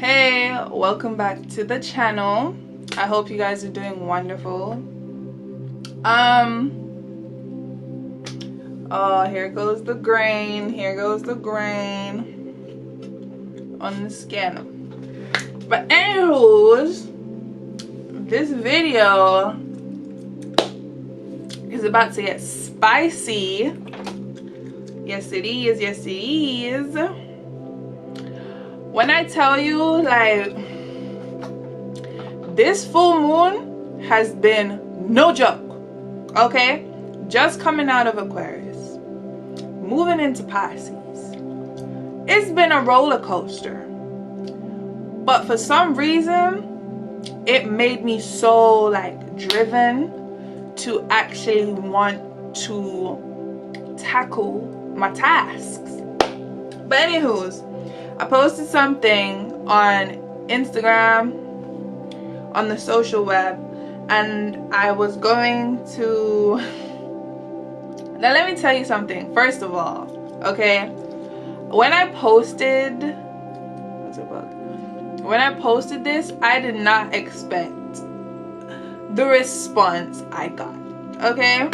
Hey, welcome back to the channel. I hope you guys are doing wonderful. Oh, here goes the grain. Here goes the grain on the skin. But anyways, this video is about to get spicy. Yes it is, yes it is. When I tell you, like, this full moon has been no joke, okay? Just coming out of Aquarius, moving into Pisces. It's been a roller coaster, but for some reason, it made me so, like, driven to actually want to tackle my tasks. But anywho's, I posted something on Instagram, on the social web, and I was going to... Now let me tell you something, first of all, okay? When I posted... What's it about? When I posted this, I did not expect the response I got, okay?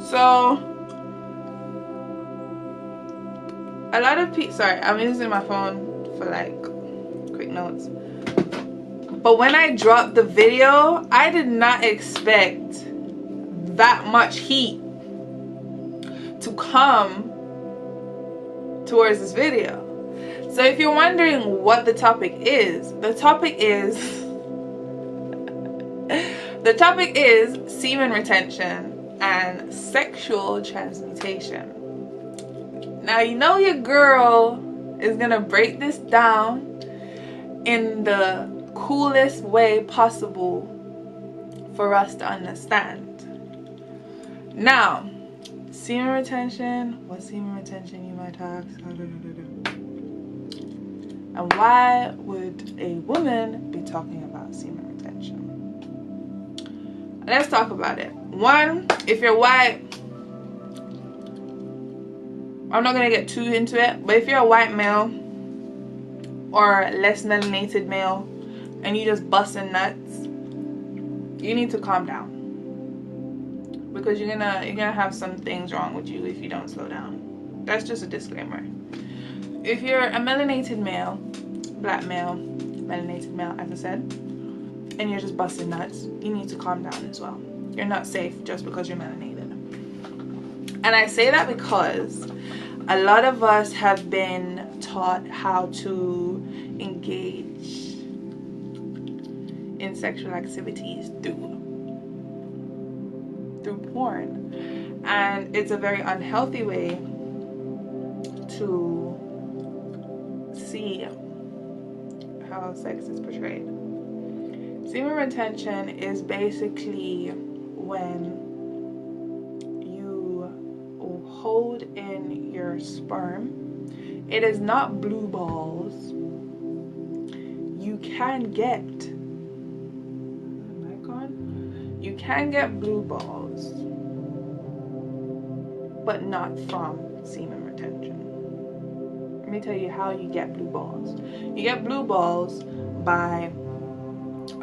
So... a lot of people, sorry, I'm using my phone for like quick notes. But when I dropped the video, I did not expect that much heat to come towards this video. So if you're wondering what the topic is, the topic is semen retention and sexual transmutation. Now, you know your girl is gonna break this down in the coolest way possible for us to understand. Now, semen retention, what semen retention, you might ask? And why would a woman be talking about semen retention? Let's talk about it. One, if you're white, I'm not going to get too into it, but if you're a white male or less melanated male and you just busting nuts, you need to calm down, because you're gonna have some things wrong with you if you don't slow down. That's just a disclaimer. If you're a melanated male, black male, melanated male, as I said, and you're just busting nuts, you need to calm down as well. You're not safe just because you're melanated. And I say that because a lot of us have been taught how to engage in sexual activities through porn, and it's a very unhealthy way to see how sex is portrayed. Semen retention is basically when hold in your sperm. It is not blue balls. You can get, mic on? You can get blue balls, but not from semen retention. Let me tell you how you get blue balls. You get blue balls by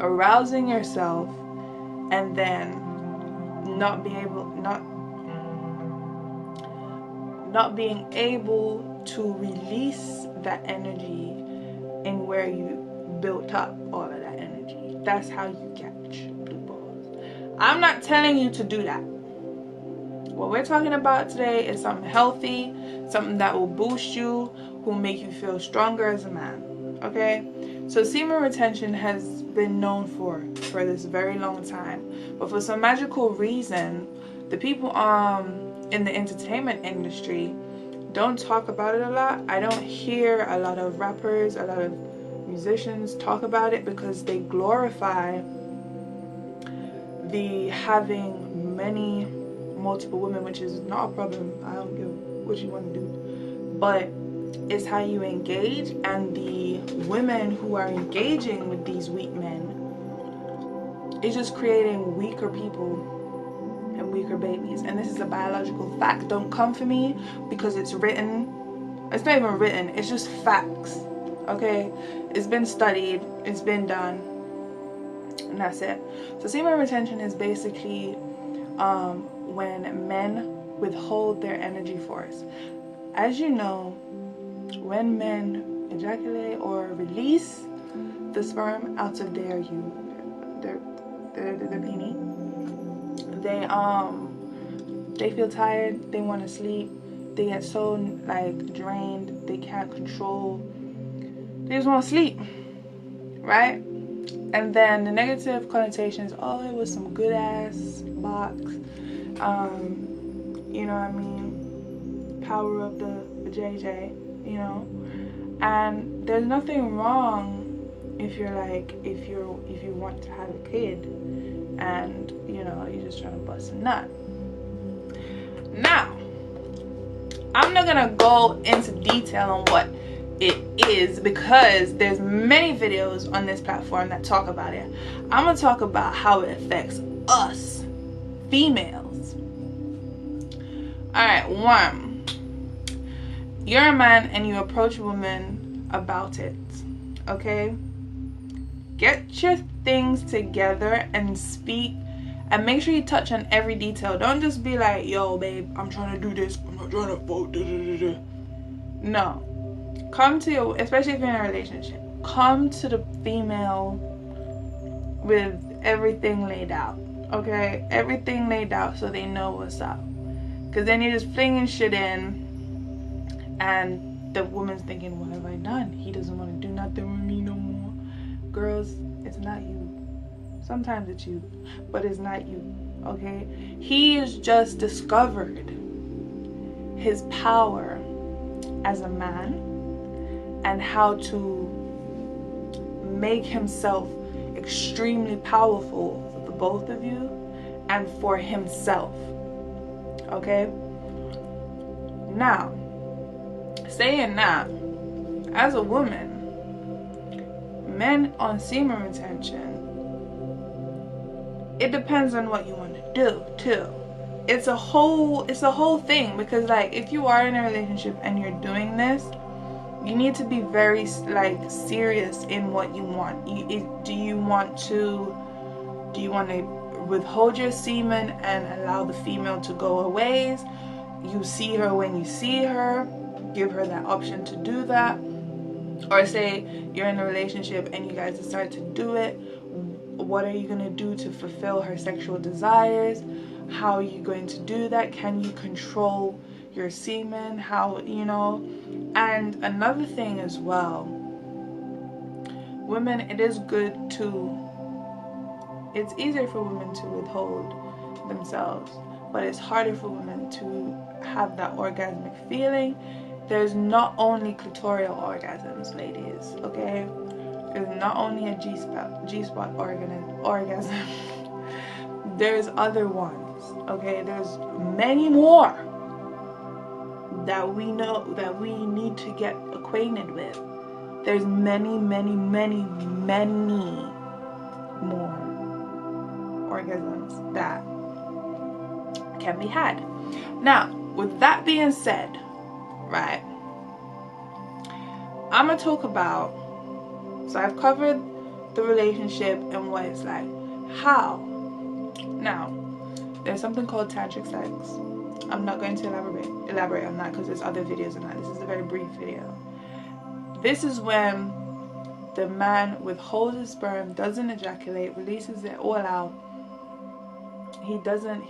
arousing yourself and then not being able to release that energy in where you built up all of that energy. That's how you catch blue balls. I'm not telling you to do that. What we're talking about today is something healthy, something that will boost you, will make you feel stronger as a man, okay? So semen retention has been known for this very long time, but for some magical reason, the people in the entertainment industry don't talk about it a lot. I don't hear a lot of rappers, a lot of musicians talk about it because they glorify the having multiple women, which is not a problem. I don't give what you want to do, but it's how you engage, and the women who are engaging with these weak men is just creating weaker people and weaker babies. And this is a biological fact. Don't come for me because it's written. It's not even written, it's just facts. Okay, it's been studied, it's been done, and that's it. So semen retention is basically when men withhold their energy force. As you know, when men ejaculate or release the sperm out of their penis, they feel tired, they want to sleep, they get so like drained, they can't control, they just want to sleep, right? And then the negative connotations, oh, it was some good ass box, you know what I mean, power of the JJ, you know. And there's nothing wrong if you're like, if you want to have a kid and you know you're just trying to bust a nut. Now, I'm not gonna go into detail on what it is because there's many videos on this platform that talk about it. I'm gonna talk about how it affects us females. Alright, 1, you're a man and you approach a woman about it, okay? Get your things together and speak, and make sure you touch on every detail. Don't just be like, yo babe, I'm trying to do this, I'm not trying to vote. No, come to, especially if you're in a relationship, come to the female with everything laid out, okay? Everything laid out so they know what's up. Because then you're just flinging shit in and the woman's thinking, what have I done? He doesn't want to do nothing with me no more. Girls, it's not you. Sometimes it's you, but it's not you, okay? He has just discovered his power as a man and how to make himself extremely powerful for the both of you and for himself, okay? Now, saying that, as a woman, men on semen retention, it depends on what you want to do too. It's a whole thing, because like if you are in a relationship and you're doing this, you need to be very like serious in what you want. Do you want to withhold your semen and allow the female to go her ways? You see her when you see her, give her that option to do that. Or say you're in a relationship and you guys decide to do it, what are you going to do to fulfill her sexual desires? How are you going to do that? Can you control your semen? How, you know? And another thing as well, women, it's easier for women to withhold themselves, but it's harder for women to have that orgasmic feeling. There's not only clitoral orgasms, ladies, okay? There's not only a G-spot orgasm. There's other ones, okay? There's many more that we know, that we need to get acquainted with. There's many, many, many, many more orgasms that can be had. Now, with that being said, right, I'm gonna talk about, so I've covered the relationship and what it's like. How? Now, there's something called Tantric Sex. I'm not going to elaborate on that because there's other videos on that. This is a very brief video. This is when the man withholds his sperm, doesn't ejaculate, releases it all out. He doesn't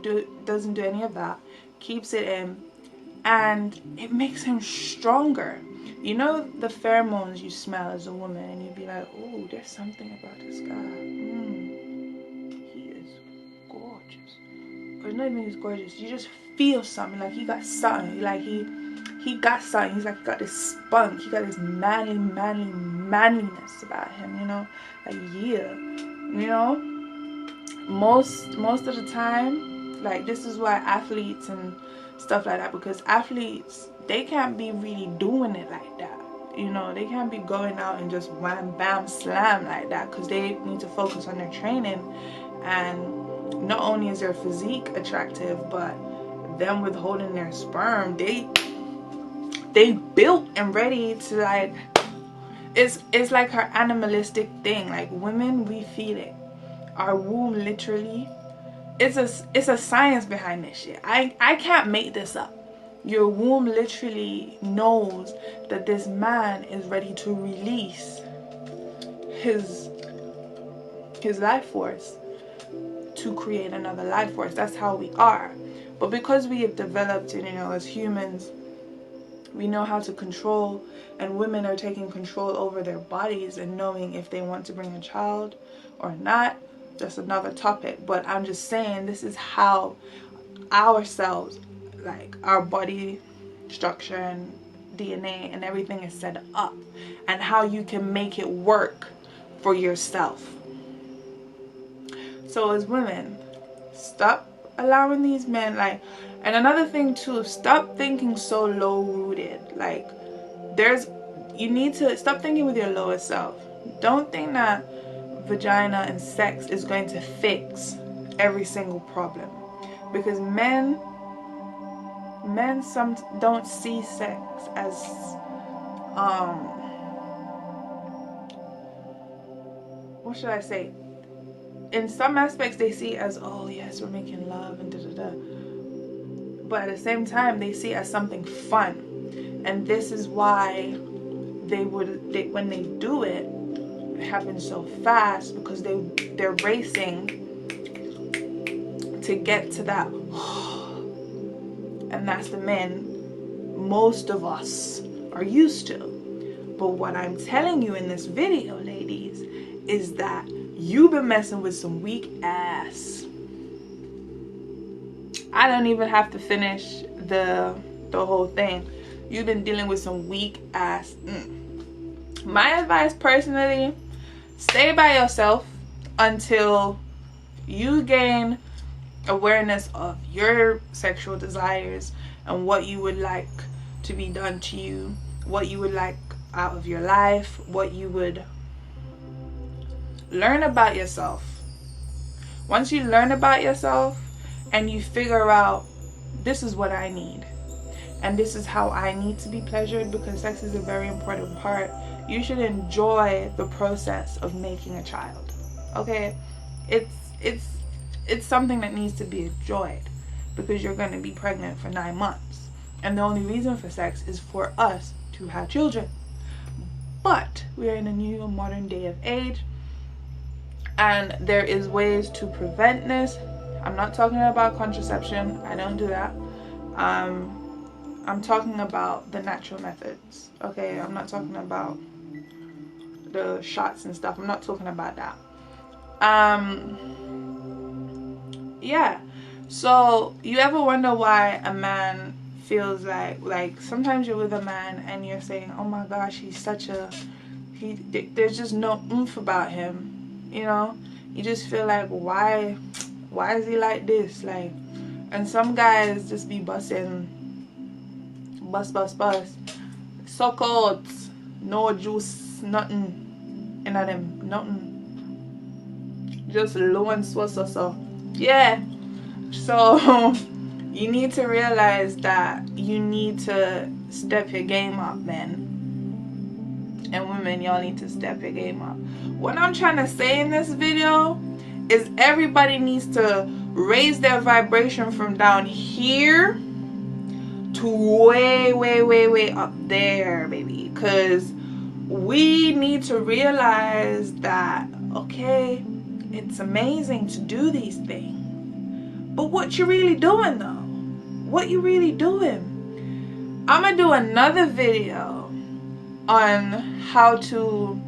do any of that. Keeps it in, and it makes him stronger. You know the pheromones you smell as a woman, and you'd be like, oh, there's something about this guy. He is gorgeous. Or not even he's gorgeous. You just feel something, like he got something. Like he got something. He's like got this spunk. He got this manliness about him, you know? Like, yeah. You know? Most of the time, like, this is why athletes and stuff like that, because athletes, they can't be really doing it like that, you know? They can't be going out and just wham bam slam like that, because they need to focus on their training. And not only is their physique attractive, but them withholding their sperm, they built and ready to like it's like her animalistic thing. Like, women, we feel it. Our womb literally, it's a science behind this shit. I can't make this up. Your womb literally knows that this man is ready to release his life force to create another life force. That's how we are. But because we have developed it, as humans, we know how to control, and women are taking control over their bodies and knowing if they want to bring a child or not. That's another topic. But I'm just saying, this is how ourselves, like our body structure and DNA and everything is set up, and how you can make it work for yourself. So as women, stop allowing these men, like, and another thing too, stop thinking so low rooted. Like, you need to stop thinking with your lowest self. Don't think that vagina and sex is going to fix every single problem, because men some don't see sex as what should I say? In some aspects they see it as, oh yes, we're making love and da-da-da. But at the same time, they see it as something fun. And this is why when they do it, it happens so fast, because they're racing to get to that. And that's the men most of us are used to. But what I'm telling you in this video, ladies, is that you've been messing with some weak ass. I don't even have to finish the whole thing. You've been dealing with some weak ass. My advice personally, stay by yourself until you gain awareness of your sexual desires and what you would like to be done to you, what you would like out of your life, what you would learn about yourself. Once you learn about yourself and you figure out, this is what I need and this is how I need to be pleasured, because sex is a very important part, you should enjoy the process of making a child. Okay, it's something that needs to be enjoyed, because you're going to be pregnant for 9 months, and the only reason for sex is for us to have children. But we are in a new modern day of age, and there is ways to prevent this. I'm not talking about contraception. I don't do that. I'm talking about the natural methods. Okay, I'm not talking about the shots and stuff. I'm not talking about that. Yeah. So you ever wonder why a man feels like sometimes you're with a man and you're saying, oh my gosh, he's there's just no oomph about him. You just feel like, why is he like this? Like, and some guys just be busting, bust, suckouts, no juice, nothing in them, nothing, just low and so. Yeah. So you need to realize that you need to step your game up, men. And women, y'all need to step your game up. What I'm trying to say in this video is everybody needs to raise their vibration from down here to way up there, baby. Because we need to realize that, okay, it's amazing to do these things, but what you really doing though? What you really doing? I'm gonna do another video on how to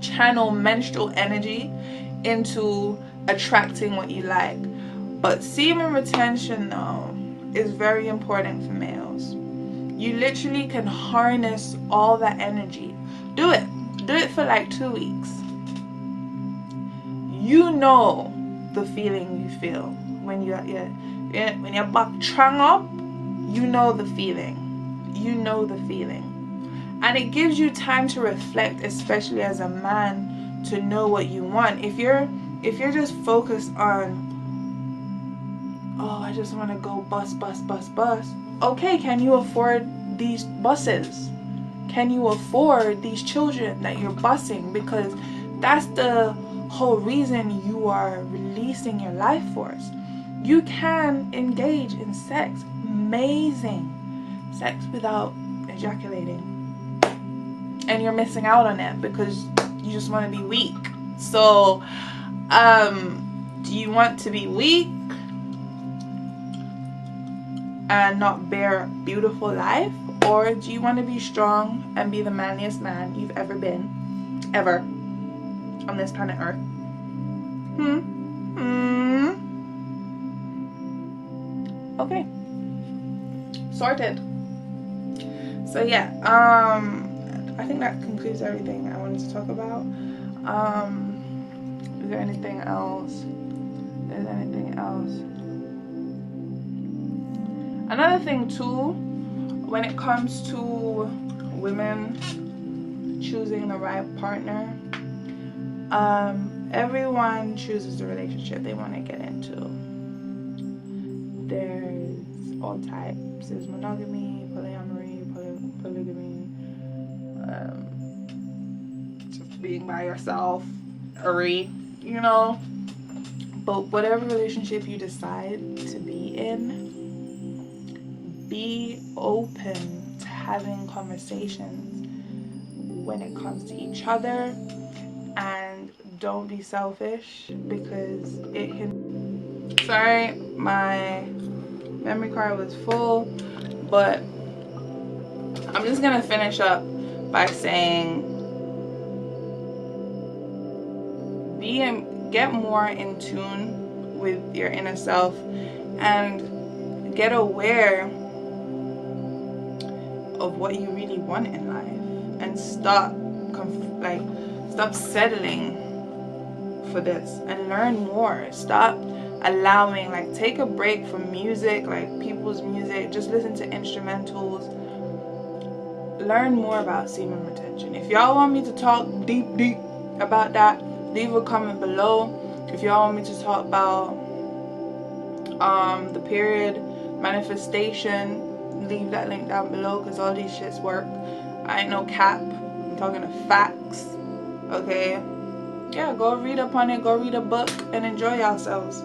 channel menstrual energy into attracting what you like. But semen retention though is very important for males. You literally can harness all that energy. Do it for like 2 weeks. You know the feeling you feel when your back strung up. You know the feeling. And it gives you time to reflect, especially as a man, to know what you want. If you're just focused on, oh, I just want to go bus. Okay, can you afford these buses? Can you afford these children that you're busing? Because that's the whole reason you are releasing your life force. You can engage in sex, amazing sex, without ejaculating, and you're missing out on it because you just want to be weak. So do you want to be weak and not bear a beautiful life, or do you want to be strong and be the manliest man you've ever been, ever, on this planet Earth? Okay, sorted. So yeah, I think that concludes everything I wanted to talk about. Is there anything else? Another thing too, when it comes to women choosing the right partner, everyone chooses the relationship they want to get into. There's all types. There's monogamy, polyamory, polygamy, just being by yourself, you know. But whatever relationship you decide to be in, be open to having conversations when it comes to each other, and don't be selfish, because it can... Sorry, my memory card was full, but I'm just gonna finish up by saying get more in tune with your inner self and get aware of what you really want in life, and stop settling for this and learn more. Stop allowing, take a break from music, people's music. Just listen to instrumentals. Learn more about semen retention. If y'all want me to talk deep about that, leave a comment below. If y'all want me to talk about the period manifestation, leave that link down below, because all these shits work. I ain't no cap. I'm talking to facts. Okay? Yeah, go read up on it. Go read a book and enjoy yourselves.